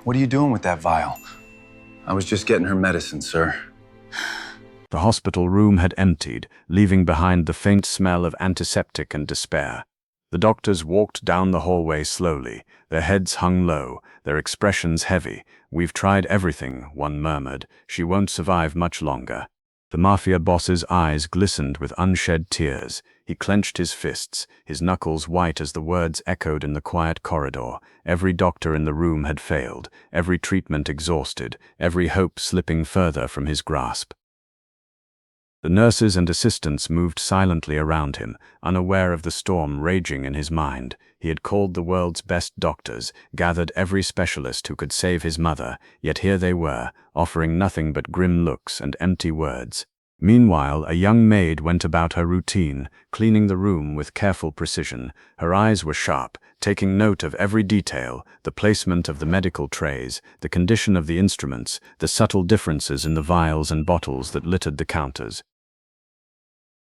What are you doing with that vial? I was just getting her medicine, sir. The hospital room had emptied, leaving behind the faint smell of antiseptic and despair. The doctors walked down the hallway slowly, their heads hung low, their expressions heavy. "We've tried everything," one murmured. "She won't survive much longer." The mafia boss's eyes glistened with unshed tears. He clenched his fists, his knuckles white as the words echoed in the quiet corridor. Every doctor in the room had failed, every treatment exhausted, every hope slipping further from his grasp. The nurses and assistants moved silently around him, unaware of the storm raging in his mind. He had called the world's best doctors, gathered every specialist who could save his mother, yet here they were, offering nothing but grim looks and empty words. Meanwhile, a young maid went about her routine, cleaning the room with careful precision. Her eyes were sharp, taking note of every detail, the placement of the medical trays, the condition of the instruments, the subtle differences in the vials and bottles that littered the counters.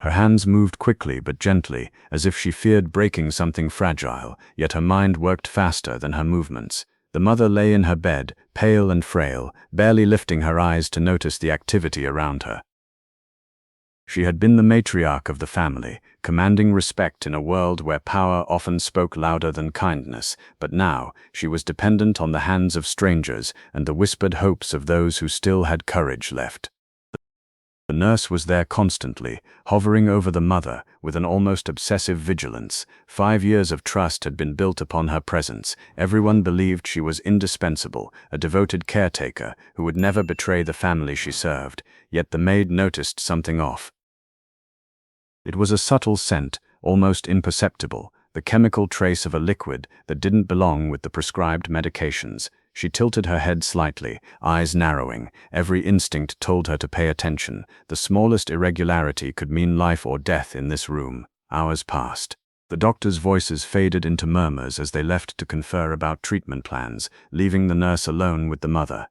Her hands moved quickly but gently, as if she feared breaking something fragile, yet her mind worked faster than her movements. The mother lay in her bed, pale and frail, barely lifting her eyes to notice the activity around her. She had been the matriarch of the family, commanding respect in a world where power often spoke louder than kindness, but now she was dependent on the hands of strangers and the whispered hopes of those who still had courage left. The nurse was there constantly, hovering over the mother with an almost obsessive vigilance. 5 years of trust had been built upon her presence. Everyone believed she was indispensable, a devoted caretaker who would never betray the family she served. Yet the maid noticed something off. It was a subtle scent, almost imperceptible, the chemical trace of a liquid that didn't belong with the prescribed medications. She tilted her head slightly, eyes narrowing. Every instinct told her to pay attention. The smallest irregularity could mean life or death in this room. Hours passed. The doctors' voices faded into murmurs as they left to confer about treatment plans, leaving the nurse alone with the mother.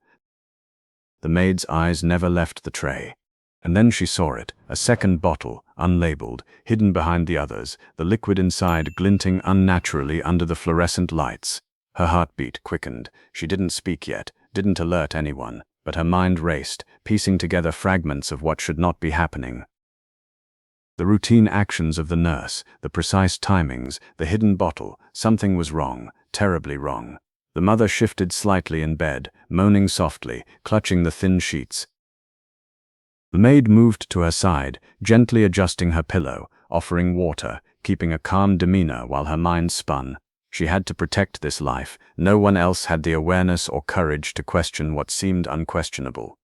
The maid's eyes never left the tray. And then she saw it, a second bottle, unlabeled, hidden behind the others, the liquid inside glinting unnaturally under the fluorescent lights. Her heartbeat quickened. She didn't speak yet, didn't alert anyone, but her mind raced, piecing together fragments of what should not be happening. The routine actions of the nurse, the precise timings, the hidden bottle, something was wrong, terribly wrong. The mother shifted slightly in bed, moaning softly, clutching the thin sheets. The maid moved to her side, gently adjusting her pillow, offering water, keeping a calm demeanor while her mind spun. She had to protect this life. No one else had the awareness or courage to question what seemed unquestionable.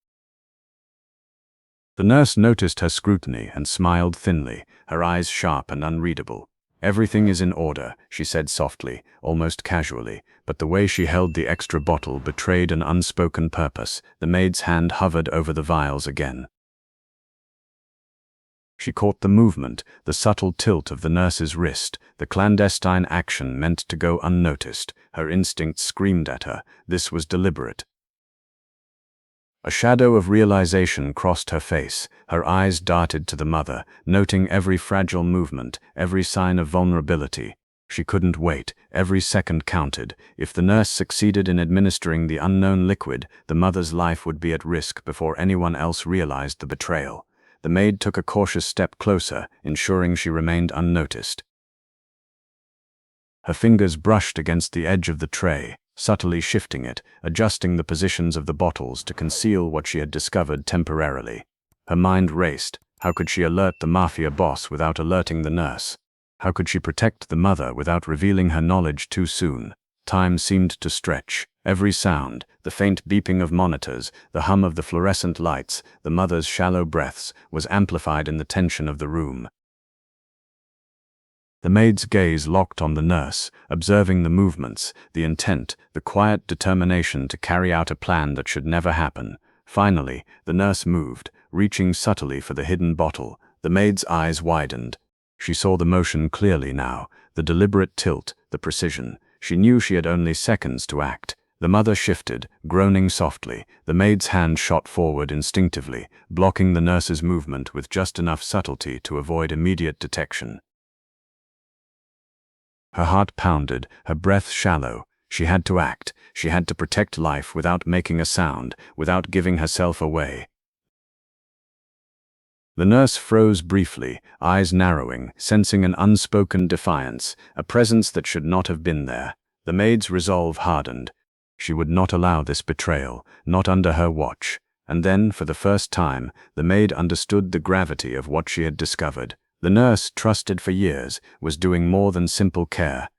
The nurse noticed her scrutiny and smiled thinly, her eyes sharp and unreadable. "Everything is in order," she said softly, almost casually, but the way she held the extra bottle betrayed an unspoken purpose. The maid's hand hovered over the vials again. She caught the movement, the subtle tilt of the nurse's wrist, the clandestine action meant to go unnoticed. Her instincts screamed at her. This was deliberate. A shadow of realization crossed her face. Her eyes darted to the mother, noting every fragile movement, every sign of vulnerability. She couldn't wait. Every second counted. If the nurse succeeded in administering the unknown liquid, the mother's life would be at risk before anyone else realized the betrayal. The maid took a cautious step closer, ensuring she remained unnoticed. Her fingers brushed against the edge of the tray, subtly shifting it, adjusting the positions of the bottles to conceal what she had discovered temporarily. Her mind raced. How could she alert the mafia boss without alerting the nurse? How could she protect the mother without revealing her knowledge too soon? Time seemed to stretch. Every sound, the faint beeping of monitors, the hum of the fluorescent lights, the mother's shallow breaths, was amplified in the tension of the room. The maid's gaze locked on the nurse, observing the movements, the intent, the quiet determination to carry out a plan that should never happen. Finally, the nurse moved, reaching subtly for the hidden bottle. The maid's eyes widened. She saw the motion clearly now, the deliberate tilt, the precision. She knew she had only seconds to act. The mother shifted, groaning softly. The maid's hand shot forward instinctively, blocking the nurse's movement with just enough subtlety to avoid immediate detection. Her heart pounded, her breath shallow. She had to act. She had to protect life without making a sound, without giving herself away. The nurse froze briefly, eyes narrowing, sensing an unspoken defiance, a presence that should not have been there. The maid's resolve hardened. She would not allow this betrayal, not under her watch. And then, for the first time, the maid understood the gravity of what she had discovered. The nurse, trusted for years, was doing more than simple care.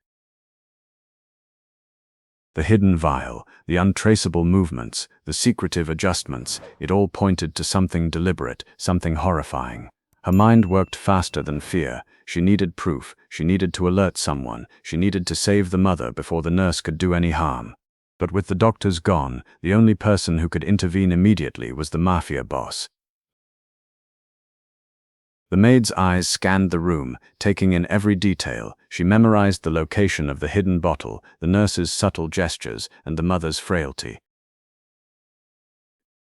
The hidden vial, the untraceable movements, the secretive adjustments, it all pointed to something deliberate, something horrifying. Her mind worked faster than fear. She needed proof. She needed to alert someone. She needed to save the mother before the nurse could do any harm. But with the doctors gone, the only person who could intervene immediately was the Mafia boss. The maid's eyes scanned the room, taking in every detail. She memorized the location of the hidden bottle, the nurse's subtle gestures, and the mother's frailty.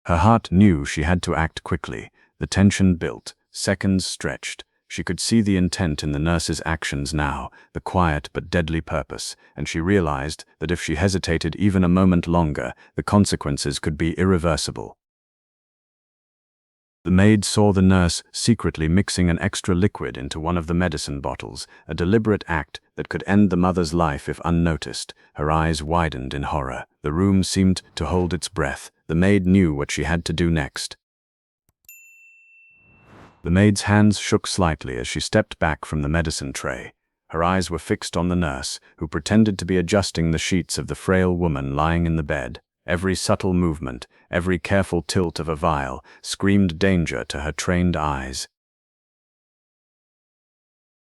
Her heart knew she had to act quickly. The tension built, seconds stretched. She could see the intent in the nurse's actions now, the quiet but deadly purpose, and she realized that if she hesitated even a moment longer, the consequences could be irreversible. The maid saw the nurse secretly mixing an extra liquid into one of the medicine bottles, a deliberate act that could end the mother's life if unnoticed. Her eyes widened in horror. The room seemed to hold its breath. The maid knew what she had to do next. The maid's hands shook slightly as she stepped back from the medicine tray. Her eyes were fixed on the nurse, who pretended to be adjusting the sheets of the frail woman lying in the bed. Every subtle movement, every careful tilt of a vial, screamed danger to her trained eyes.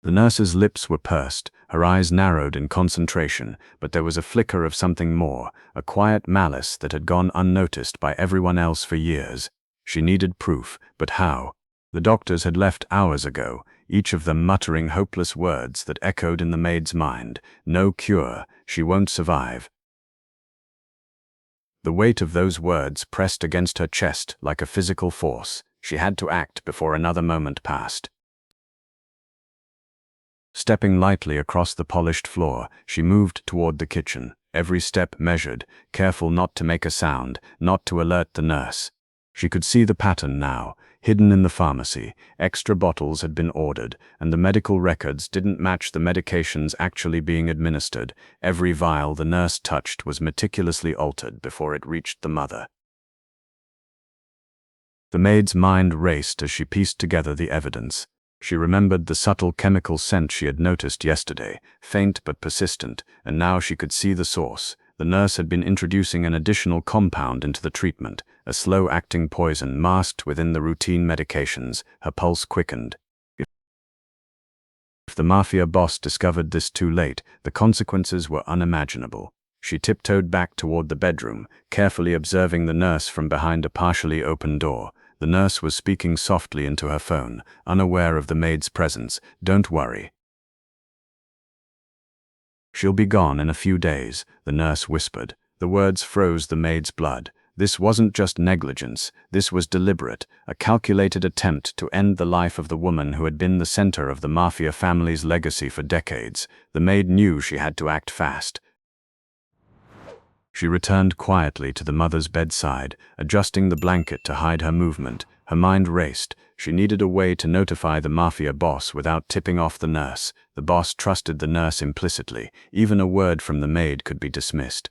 The nurse's lips were pursed, her eyes narrowed in concentration, but there was a flicker of something more, a quiet malice that had gone unnoticed by everyone else for years. She needed proof, but how? The doctors had left hours ago, each of them muttering hopeless words that echoed in the maid's mind. No cure, she won't survive. The weight of those words pressed against her chest like a physical force. She had to act before another moment passed. Stepping lightly across the polished floor, she moved toward the kitchen, every step measured, careful not to make a sound, not to alert the nurse. She could see the pattern now, hidden in the pharmacy. Extra bottles had been ordered, and the medical records didn't match the medications actually being administered. Every vial the nurse touched was meticulously altered before it reached the mother. The maid's mind raced as she pieced together the evidence. She remembered the subtle chemical scent she had noticed yesterday, faint but persistent, and now she could see the source. The nurse had been introducing an additional compound into the treatment, a slow-acting poison masked within the routine medications. Her pulse quickened. If the Mafia boss discovered this too late, the consequences were unimaginable. She tiptoed back toward the bedroom, carefully observing the nurse from behind a partially open door. The nurse was speaking softly into her phone, unaware of the maid's presence. "Don't worry. She'll be gone in a few days," the nurse whispered. The words froze the maid's blood. This wasn't just negligence. This was deliberate, a calculated attempt to end the life of the woman who had been the center of the Mafia family's legacy for decades. The maid knew she had to act fast. She returned quietly to the mother's bedside, adjusting the blanket to hide her movement. Her mind raced. She needed a way to notify the Mafia boss without tipping off the nurse. The boss trusted the nurse implicitly. Even a word from the maid could be dismissed.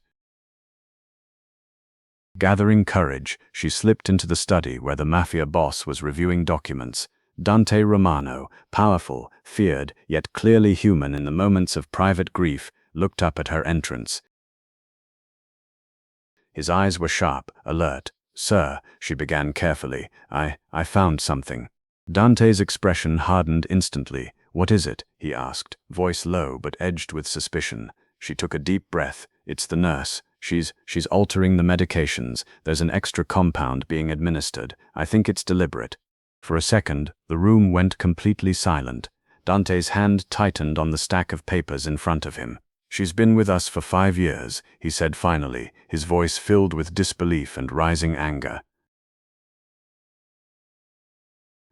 Gathering courage, she slipped into the study where the Mafia boss was reviewing documents. Dante Romano, powerful, feared, yet clearly human in the moments of private grief, looked up at her entrance. His eyes were sharp, alert. "Sir," she began carefully, I found something." Dante's expression hardened instantly. "What is it?" he asked, voice low but edged with suspicion. She took a deep breath. "It's the nurse. She's altering the medications. There's an extra compound being administered. I think it's deliberate." For a second, the room went completely silent. Dante's hand tightened on the stack of papers in front of him. "She's been with us for 5 years, he said finally, his voice filled with disbelief and rising anger.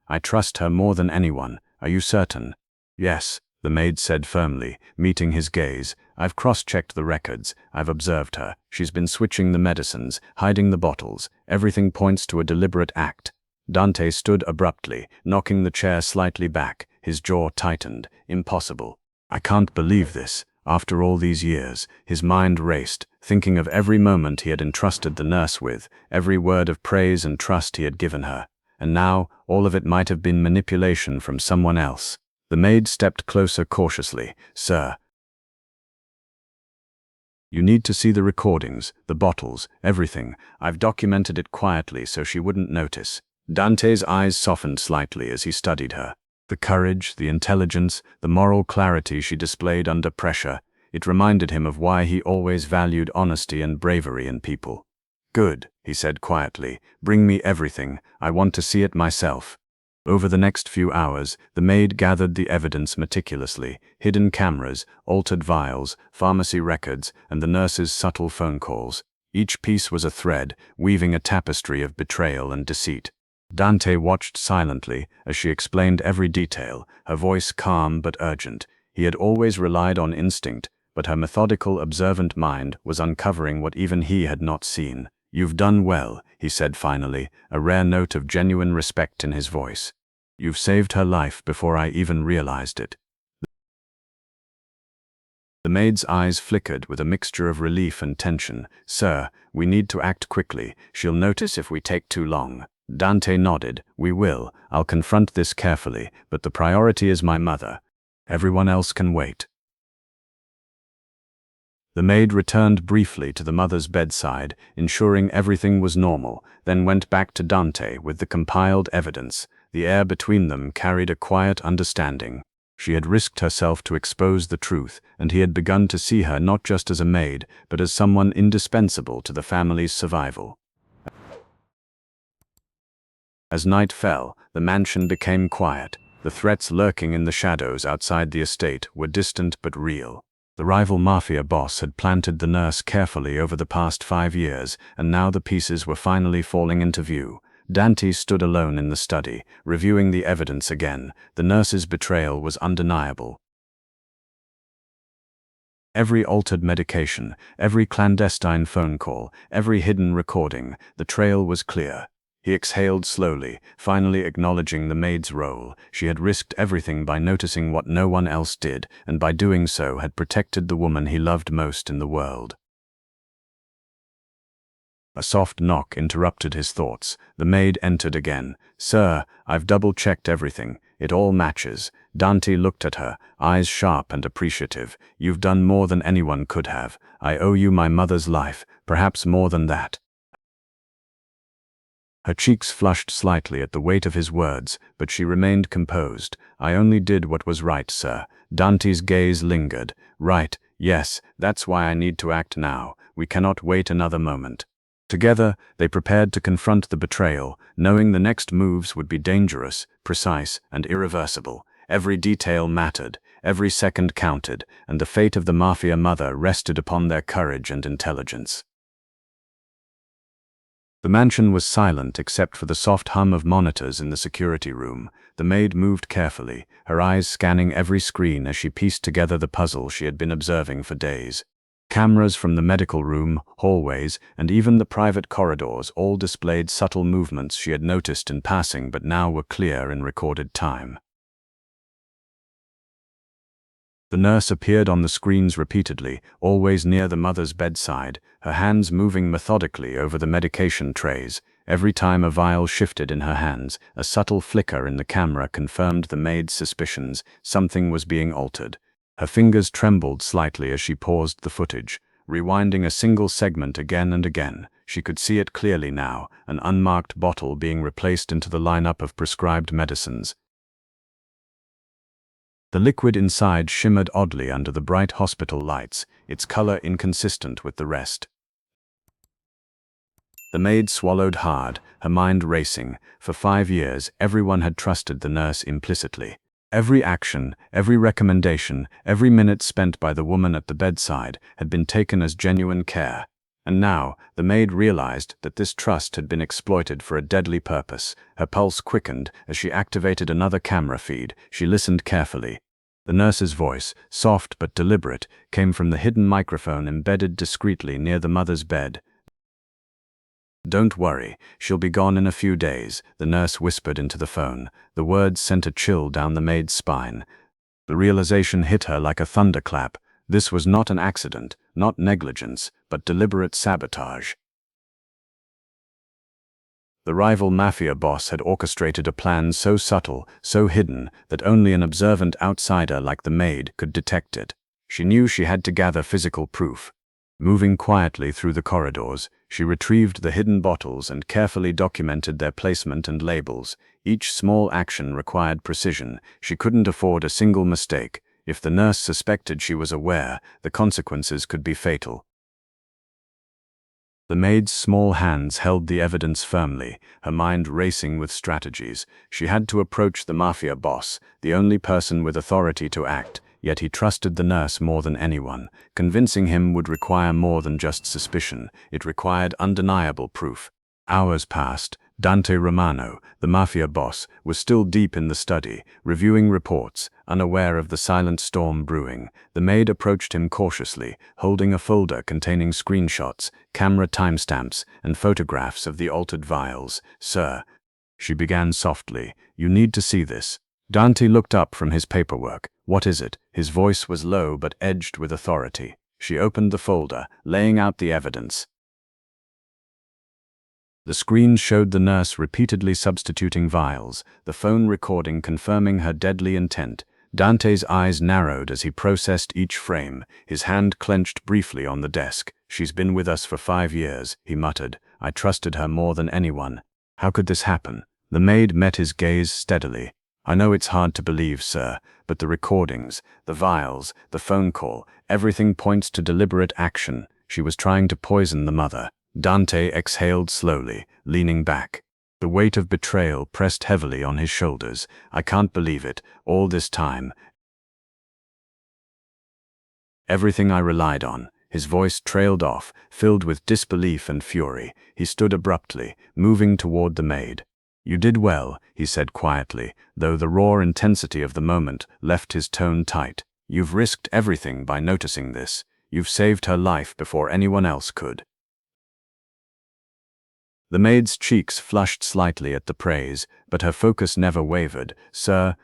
"I trust her more than anyone. Are you certain?" "Yes," the maid said firmly, meeting his gaze. I've cross-checked the records. I've observed her. She's been switching the medicines, hiding the bottles. Everything points to a deliberate act. Dante stood abruptly, knocking the chair slightly back. His jaw tightened. Impossible. I can't believe this. After all these years, his mind raced, thinking of every moment he had entrusted the nurse with, every word of praise and trust he had given her. And now, all of it might have been manipulation from someone else. The maid stepped closer cautiously. Sir, you need to see the recordings, the bottles, everything. I've documented it quietly so she wouldn't notice. Dante's eyes softened slightly as he studied her. The courage, the intelligence, the moral clarity she displayed under pressure. It reminded him of why he always valued honesty and bravery in people. Good, he said quietly. Bring me everything. I want to see it myself. Over the next few hours, the maid gathered the evidence meticulously: hidden cameras, altered vials, pharmacy records, and the nurse's subtle phone calls. Each piece was a thread, weaving a tapestry of betrayal and deceit. Dante watched silently as she explained every detail, her voice calm but urgent. He had always relied on instinct, but her methodical, observant mind was uncovering what even he had not seen. You've done well, he said finally, a rare note of genuine respect in his voice. You've saved her life before I even realized it. The maid's eyes flickered with a mixture of relief and tension. Sir, we need to act quickly. She'll notice if we take too long. Dante nodded. We will. I'll confront this carefully, but the priority is my mother. Everyone else can wait. The maid returned briefly to the mother's bedside, ensuring everything was normal, then went back to Dante with the compiled evidence. The air between them carried a quiet understanding. She had risked herself to expose the truth, and he had begun to see her not just as a maid, but as someone indispensable to the family's survival. As night fell, the mansion became quiet. The threats lurking in the shadows outside the estate were distant but real. The rival mafia boss had planted the nurse carefully over the past 5 years, and now the pieces were finally falling into view. Dante stood alone in the study, reviewing the evidence again. The nurse's betrayal was undeniable. Every altered medication, every clandestine phone call, every hidden recording, the trail was clear. He exhaled slowly, finally acknowledging the maid's role. She had risked everything by noticing what no one else did, and by doing so had protected the woman he loved most in the world. A soft knock interrupted his thoughts. The maid entered again. Sir, I've double-checked everything. It all matches. Dante looked at her, eyes sharp and appreciative. You've done more than anyone could have. I owe you my mother's life, perhaps more than that. Her cheeks flushed slightly at the weight of his words, but she remained composed. I only did what was right, sir. Dante's gaze lingered. Right, yes, that's why I need to act now. We cannot wait another moment. Together, they prepared to confront the betrayal, knowing the next moves would be dangerous, precise, and irreversible. Every detail mattered, every second counted, and the fate of the mafia mother rested upon their courage and intelligence. The mansion was silent except for the soft hum of monitors in the security room. The maid moved carefully, her eyes scanning every screen as she pieced together the puzzle she had been observing for days. Cameras from the medical room, hallways, and even the private corridors all displayed subtle movements she had noticed in passing but now were clear in recorded time. The nurse appeared on the screens repeatedly, always near the mother's bedside, her hands moving methodically over the medication trays. Every time a vial shifted in her hands, a subtle flicker in the camera confirmed the maid's suspicions. Something was being altered. Her fingers trembled slightly as she paused the footage, rewinding a single segment again and again. She could see it clearly now, an unmarked bottle being replaced into the lineup of prescribed medicines. The liquid inside shimmered oddly under the bright hospital lights, its color inconsistent with the rest. The maid swallowed hard, her mind racing. For 5 years, everyone had trusted the nurse implicitly. Every action, every recommendation, every minute spent by the woman at the bedside had been taken as genuine care. And now, the maid realized that this trust had been exploited for a deadly purpose. Her pulse quickened as she activated another camera feed. She listened carefully. The nurse's voice, soft but deliberate, came from the hidden microphone embedded discreetly near the mother's bed. "Don't worry, she'll be gone in a few days," the nurse whispered into the phone. The words sent a chill down the maid's spine. The realization hit her like a thunderclap. This was not an accident, not negligence, but deliberate sabotage. The rival mafia boss had orchestrated a plan so subtle, so hidden, that only an observant outsider like the maid could detect it. She knew she had to gather physical proof. Moving quietly through the corridors, she retrieved the hidden bottles and carefully documented their placement and labels. Each small action required precision. She couldn't afford a single mistake. If the nurse suspected she was aware, the consequences could be fatal. The maid's small hands held the evidence firmly, her mind racing with strategies. She had to approach the mafia boss, the only person with authority to act, yet he trusted the nurse more than anyone. Convincing him would require more than just suspicion. It required undeniable proof. Hours passed. Dante Romano, the mafia boss, was still deep in the study, reviewing reports, unaware of the silent storm brewing. The maid approached him cautiously, holding a folder containing screenshots, camera timestamps, and photographs of the altered vials. "Sir," she began softly, "you need to see this." Dante looked up from his paperwork. "What is it?" His voice was low but edged with authority. She opened the folder, laying out the evidence. The screen showed the nurse repeatedly substituting vials, the phone recording confirming her deadly intent. Dante's eyes narrowed as he processed each frame, his hand clenched briefly on the desk. "She's been with us for 5 years, he muttered. "I trusted her more than anyone. How could this happen?" The maid met his gaze steadily. "I know it's hard to believe, sir, but the recordings, the vials, the phone call, everything points to deliberate action. She was trying to poison the mother." Dante exhaled slowly, leaning back. The weight of betrayal pressed heavily on his shoulders. "I can't believe it. All this time. Everything I relied on." His voice trailed off, filled with disbelief and fury. He stood abruptly, moving toward the maid. "You did well," he said quietly, though the raw intensity of the moment left his tone tight. "You've risked everything by noticing this. You've saved her life before anyone else could." The maid's cheeks flushed slightly at the praise, but her focus never wavered. "Sir,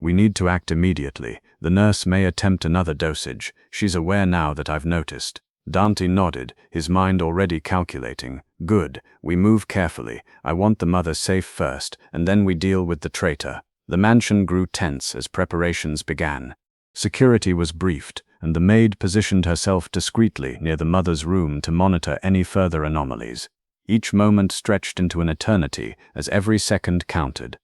we need to act immediately. The nurse may attempt another dosage. She's aware now that I've noticed." Dante nodded, his mind already calculating. "Good. We move carefully. I want the mother safe first, and then we deal with the traitor." The mansion grew tense as preparations began. Security was briefed, and the maid positioned herself discreetly near the mother's room to monitor any further anomalies. Each moment stretched into an eternity as every second counted.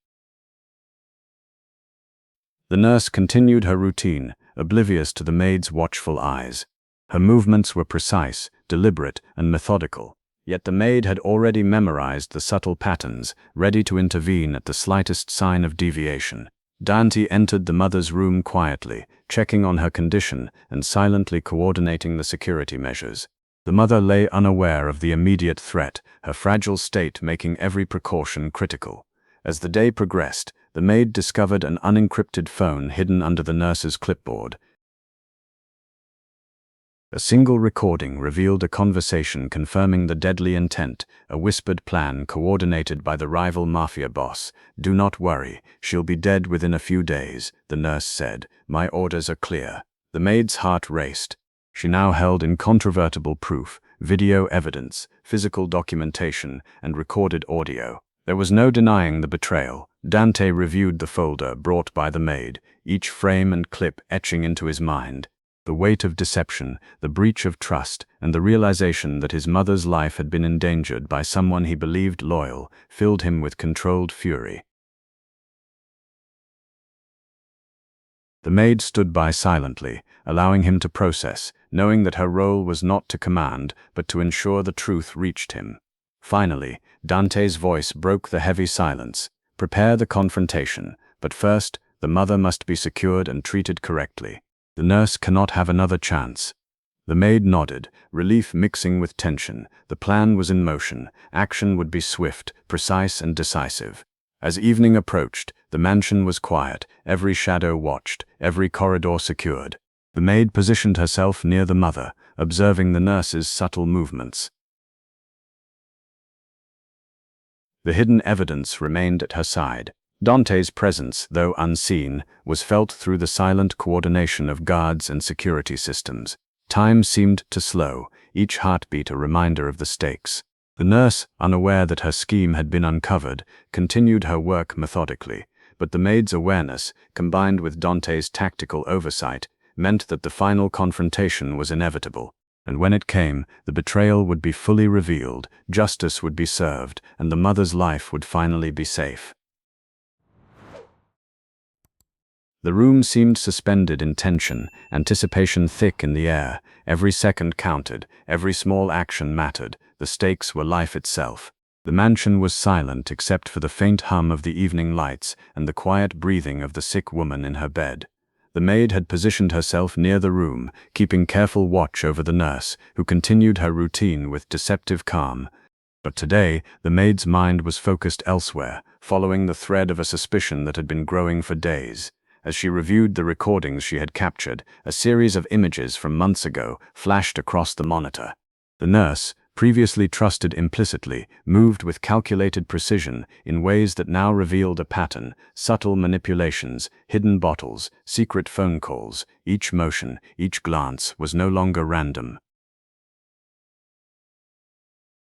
The nurse continued her routine, oblivious to the maid's watchful eyes. Her movements were precise, deliberate, and methodical. Yet the maid had already memorized the subtle patterns, ready to intervene at the slightest sign of deviation. Dante entered the mother's room quietly, checking on her condition and silently coordinating the security measures. The mother lay unaware of the immediate threat, her fragile state making every precaution critical. As the day progressed, the maid discovered an unencrypted phone hidden under the nurse's clipboard. A single recording revealed a conversation confirming the deadly intent, a whispered plan coordinated by the rival mafia boss. "Do not worry, she'll be dead within a few days," the nurse said. "My orders are clear." The maid's heart raced. She now held incontrovertible proof, video evidence, physical documentation, and recorded audio. There was no denying the betrayal. Dante reviewed the folder brought by the maid, each frame and clip etching into his mind. The weight of deception, the breach of trust, and the realization that his mother's life had been endangered by someone he believed loyal filled him with controlled fury. The maid stood by silently, allowing him to process, knowing that her role was not to command, but to ensure the truth reached him. Finally, Dante's voice broke the heavy silence. "Prepare the confrontation, but first, the mother must be secured and treated correctly. The nurse cannot have another chance." The maid nodded, relief mixing with tension. The plan was in motion. Action would be swift, precise, and decisive. As evening approached, the The mansion was quiet, every shadow watched, every corridor secured. The maid positioned herself near the mother, observing the nurse's subtle movements. The hidden evidence remained at her side. Dante's presence, though unseen, was felt through the silent coordination of guards and security systems. Time seemed to slow, each heartbeat a reminder of the stakes. The nurse, unaware that her scheme had been uncovered, continued her work methodically, but the maid's awareness, combined with Dante's tactical oversight, meant that the final confrontation was inevitable. And when it came, the betrayal would be fully revealed, justice would be served, and the mother's life would finally be safe. The room seemed suspended in tension, anticipation thick in the air. Every second counted, every small action mattered, the stakes were life itself. The mansion was silent except for the faint hum of the evening lights and the quiet breathing of the sick woman in her bed. The maid had positioned herself near the room, keeping careful watch over the nurse, who continued her routine with deceptive calm. But today, the maid's mind was focused elsewhere, following the thread of a suspicion that had been growing for days. As she reviewed the recordings she had captured, a series of images from months ago flashed across the monitor. The nurse, previously trusted implicitly, moved with calculated precision in ways that now revealed a pattern: subtle manipulations, hidden bottles, secret phone calls. Each motion, each glance was no longer random.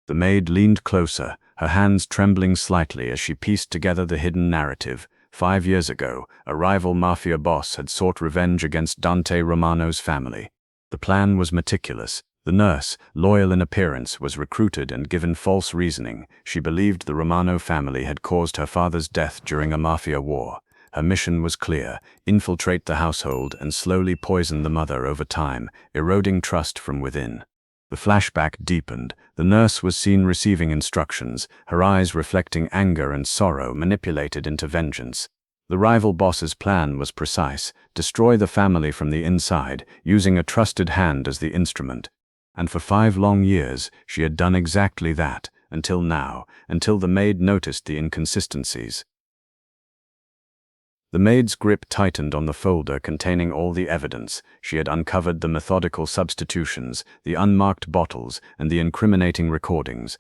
The maid leaned closer, her hands trembling slightly as she pieced together the hidden narrative. 5 years ago, a rival mafia boss had sought revenge against Dante Romano's family. The plan was meticulous. The nurse, loyal in appearance, was recruited and given false reasoning. She believed the Romano family had caused her father's death during a mafia war. Her mission was clear: infiltrate the household and slowly poison the mother over time, eroding trust from within. The flashback deepened. The nurse was seen receiving instructions, her eyes reflecting anger and sorrow manipulated into vengeance. The rival boss's plan was precise: destroy the family from the inside, using a trusted hand as the instrument. And for 5 long years, she had done exactly that, until now, until the maid noticed the inconsistencies. The maid's grip tightened on the folder containing all the evidence. She had uncovered the methodical substitutions, the unmarked bottles, and the incriminating recordings.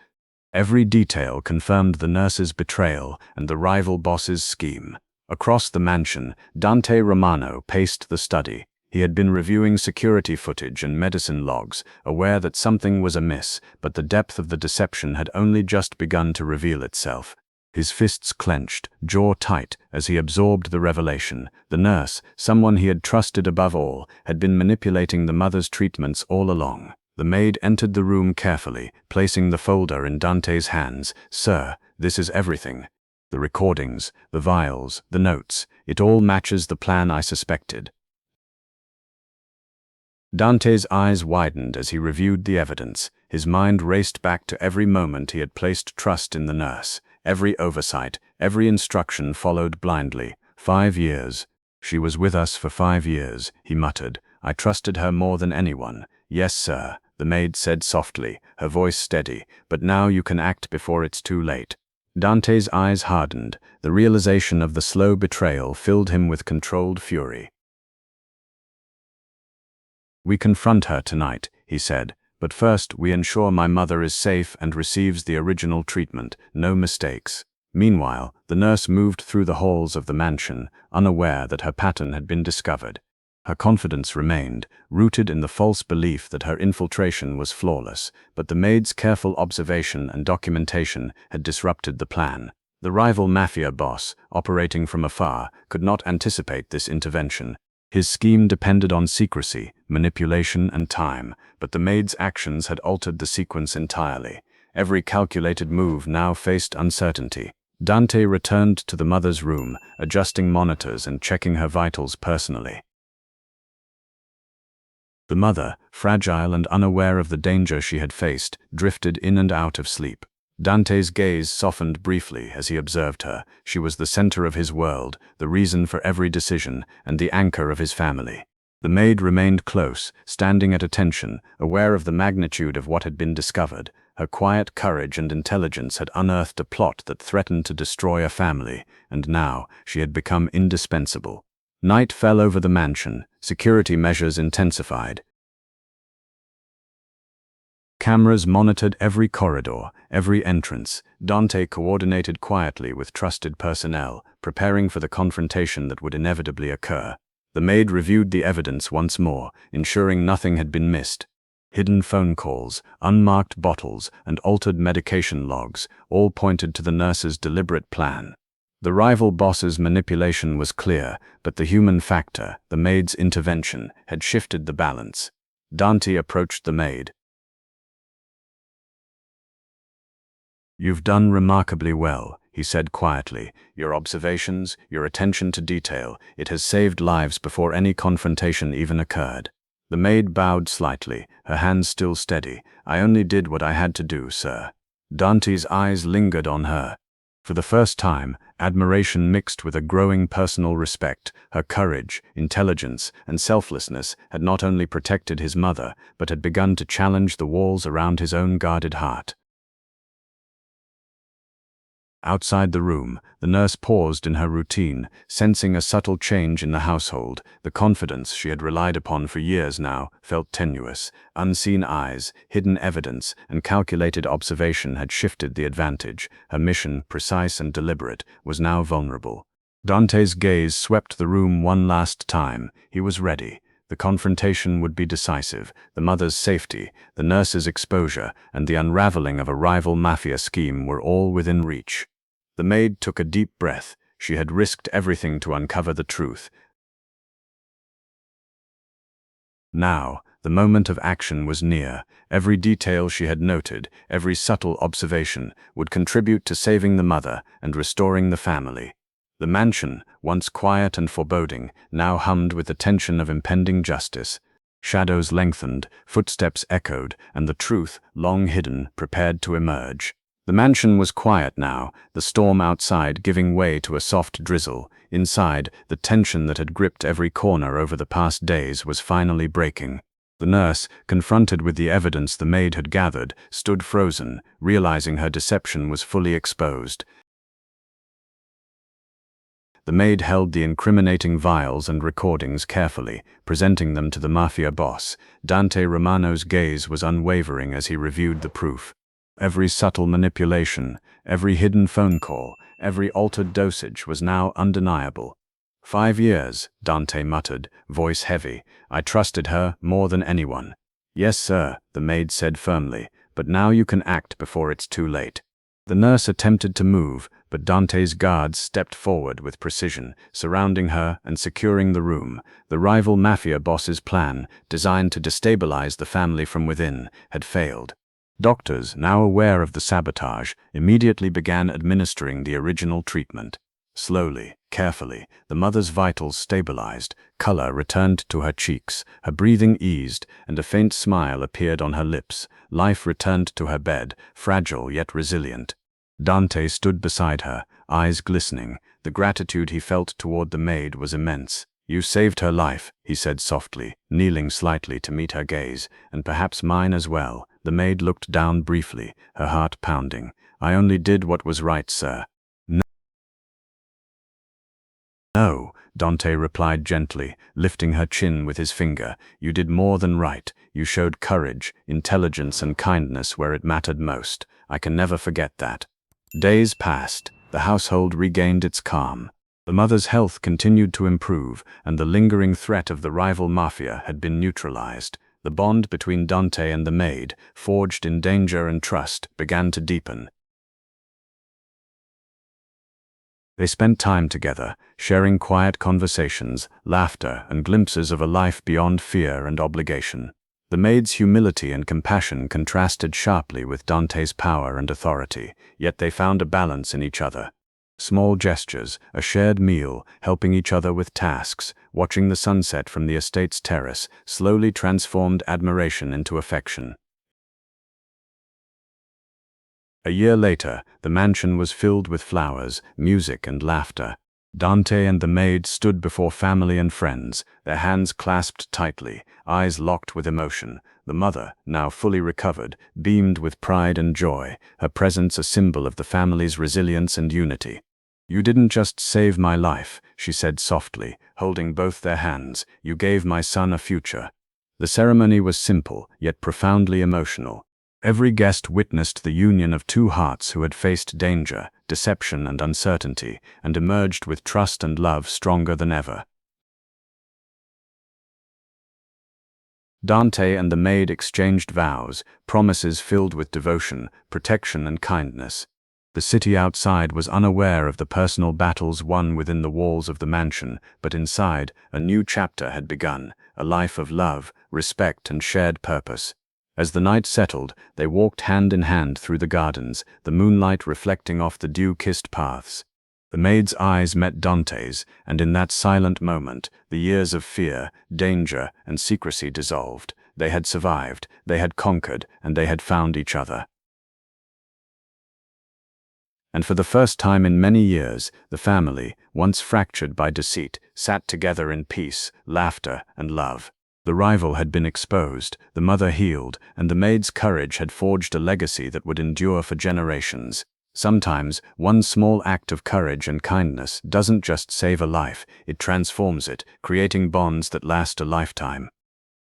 Every detail confirmed the nurse's betrayal and the rival boss's scheme. Across the mansion, Dante Romano paced the study. He had been reviewing security footage and medicine logs, aware that something was amiss, but the depth of the deception had only just begun to reveal itself. His fists clenched, jaw tight, as he absorbed the revelation. The nurse, someone he had trusted above all, had been manipulating the mother's treatments all along. The maid entered the room carefully, placing the folder in Dante's hands. "Sir, this is everything. The recordings, the vials, the notes. It all matches the plan I suspected." Dante's eyes widened as he reviewed the evidence. His mind raced back to every moment he had placed trust in the nurse. Every oversight, every instruction followed blindly. 5 years. "She was with us for 5 years, he muttered. "I trusted her more than anyone." "Yes, sir," the maid said softly, her voice steady. "But now you can act before it's too late." Dante's eyes hardened. The realization of the slow betrayal filled him with controlled fury. "We confront her tonight," he said. "But first, we ensure my mother is safe and receives the original treatment, no mistakes." Meanwhile, the nurse moved through the halls of the mansion, unaware that her pattern had been discovered. Her confidence remained, rooted in the false belief that her infiltration was flawless, but the maid's careful observation and documentation had disrupted the plan. The rival mafia boss, operating from afar, could not anticipate this intervention. His scheme depended on secrecy, manipulation, and time, but the maid's actions had altered the sequence entirely. Every calculated move now faced uncertainty. Dante returned to the mother's room, adjusting monitors and checking her vitals personally. The mother, fragile and unaware of the danger she had faced, drifted in and out of sleep. Dante's gaze softened briefly as he observed her. She was the center of his world, the reason for every decision, and the anchor of his family. The maid remained close, standing at attention, aware of the magnitude of what had been discovered. Her quiet courage and intelligence had unearthed a plot that threatened to destroy a family, and now she had become indispensable. Night fell over the mansion, security measures intensified. Cameras monitored every corridor, every entrance. Dante coordinated quietly with trusted personnel, preparing for the confrontation that would inevitably occur. The maid reviewed the evidence once more, ensuring nothing had been missed. Hidden phone calls, unmarked bottles, and altered medication logs all pointed to the nurse's deliberate plan. The rival boss's manipulation was clear, but the human factor, the maid's intervention, had shifted the balance. Dante approached the maid. "You've done remarkably well," he said quietly. "Your observations, your attention to detail, it has saved lives before any confrontation even occurred." The maid bowed slightly, her hands still steady. "I only did what I had to do, sir." Dante's eyes lingered on her. For the first time, admiration mixed with a growing personal respect. Her courage, intelligence, and selflessness had not only protected his mother, but had begun to challenge the walls around his own guarded heart. Outside the room, the nurse paused in her routine, sensing a subtle change in the household. The confidence she had relied upon for years now felt tenuous. Unseen eyes, hidden evidence, and calculated observation had shifted the advantage. Her mission, precise and deliberate, was now vulnerable. Dante's gaze swept the room one last time. He was ready. The confrontation would be decisive. The mother's safety, the nurse's exposure, and the unraveling of a rival mafia scheme were all within reach. The maid took a deep breath. She had risked everything to uncover the truth. Now, the moment of action was near. Every detail she had noted, every subtle observation, would contribute to saving the mother and restoring the family. The mansion, once quiet and foreboding, now hummed with the tension of impending justice. Shadows lengthened, footsteps echoed, and the truth, long hidden, prepared to emerge. The mansion was quiet now, the storm outside giving way to a soft drizzle. Inside, the tension that had gripped every corner over the past days was finally breaking. The nurse, confronted with the evidence the maid had gathered, stood frozen, realizing her deception was fully exposed. The maid held the incriminating vials and recordings carefully, presenting them to the mafia boss. Dante Romano's gaze was unwavering as he reviewed the proof. Every subtle manipulation, every hidden phone call, every altered dosage was now undeniable. 5 years, Dante muttered, voice heavy. "I trusted her more than anyone." "Yes, sir," the maid said firmly, "but now you can act before it's too late." The nurse attempted to move, but Dante's guards stepped forward with precision, surrounding her and securing the room. The rival mafia boss's plan, designed to destabilize the family from within, had failed. Doctors, now aware of the sabotage, immediately began administering the original treatment. Slowly, carefully, the mother's vitals stabilized, color returned to her cheeks, her breathing eased, and a faint smile appeared on her lips. Life returned to her bed, fragile yet resilient. Dante stood beside her, eyes glistening. The gratitude he felt toward the maid was immense. "You saved her life," he said softly, kneeling slightly to meet her gaze, "and perhaps mine as well." The maid looked down briefly, her heart pounding. "I only did what was right, sir." "No," Dante replied gently, lifting her chin with his finger. "You did more than right. You showed courage, intelligence, and kindness where it mattered most. I can never forget that." Days passed. The household regained its calm. The mother's health continued to improve, and the lingering threat of the rival mafia had been neutralized. The bond between Dante and the maid, forged in danger and trust, began to deepen. They spent time together, sharing quiet conversations, laughter, and glimpses of a life beyond fear and obligation. The maid's humility and compassion contrasted sharply with Dante's power and authority, yet they found a balance in each other. Small gestures, a shared meal, helping each other with tasks, watching the sunset from the estate's terrace, slowly transformed admiration into affection. A year later, the mansion was filled with flowers, music, and laughter. Dante and the maid stood before family and friends, their hands clasped tightly, eyes locked with emotion. The mother, now fully recovered, beamed with pride and joy, her presence a symbol of the family's resilience and unity. "You didn't just save my life," she said softly, holding both their hands. "You gave my son a future." The ceremony was simple, yet profoundly emotional. Every guest witnessed the union of two hearts who had faced danger, deception, and uncertainty, and emerged with trust and love stronger than ever. Dante and the maid exchanged vows, promises filled with devotion, protection, and kindness. The city outside was unaware of the personal battles won within the walls of the mansion, but inside, a new chapter had begun, a life of love, respect, and shared purpose. As the night settled, they walked hand in hand through the gardens, the moonlight reflecting off the dew-kissed paths. The maid's eyes met Dante's, and in that silent moment, the years of fear, danger, and secrecy dissolved. They had survived, they had conquered, and they had found each other. And for the first time in many years, the family, once fractured by deceit, sat together in peace, laughter, and love. The rival had been exposed, the mother healed, and the maid's courage had forged a legacy that would endure for generations. Sometimes, one small act of courage and kindness doesn't just save a life, it transforms it, creating bonds that last a lifetime.